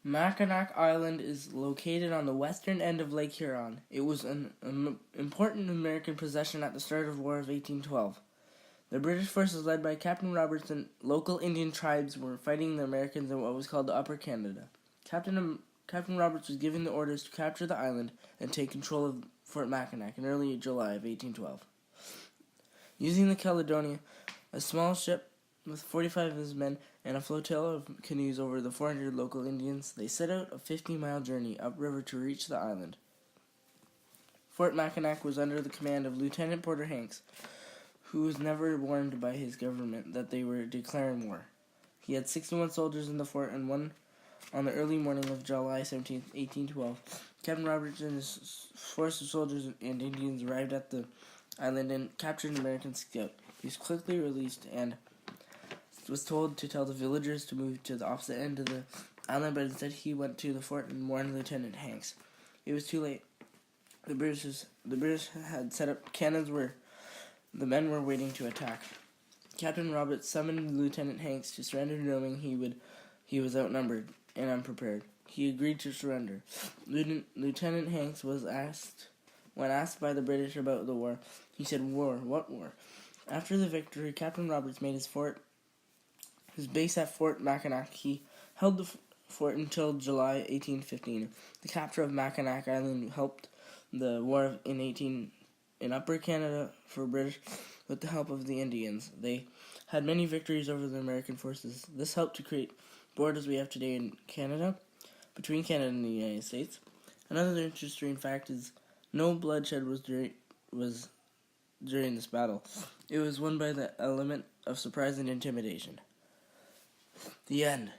Mackinac Island is located on the western end of Lake Huron. It was an important American possession at the start of the War of 1812. The British forces led by Captain Roberts and local Indian tribes were fighting the Americans in what was called the Upper Canada. Captain Roberts was given the orders to capture the island and take control of Fort Mackinac in early July of 1812. Using the Caledonia, a small ship with 45 of his men and a flotilla of canoes over the 400 local Indians, they set out a 50-mile journey upriver to reach the island. Fort Mackinac was under the command of Lieutenant Porter Hanks, who was never warned by his government that they were declaring war. He had 61 soldiers in the fort, and on the early morning of July 17, 1812, Captain Roberts and his force of soldiers and Indians arrived at the island and captured an American scout. He was quickly released and was told to tell the villagers to move to the opposite end of the island, but instead he went to the fort and warned Lieutenant Hanks. It was too late. The British had set up cannons where the men were waiting to attack. Captain Roberts summoned Lieutenant Hanks to surrender, knowing he was outnumbered and unprepared. He agreed to surrender. Lieutenant Hanks when asked by the British about the war, he said, "War? What war?" After the victory, Captain Roberts made his base at Fort Mackinac. He held the fort until July 1815. The capture of Mackinac Island helped the war in Upper Canada for British with the help of the Indians. They had many victories over the American forces. This helped to create borders we have today in Canada, between Canada and the United States. Another interesting fact is no bloodshed was during this battle. It was won by the element of surprise and intimidation. The end.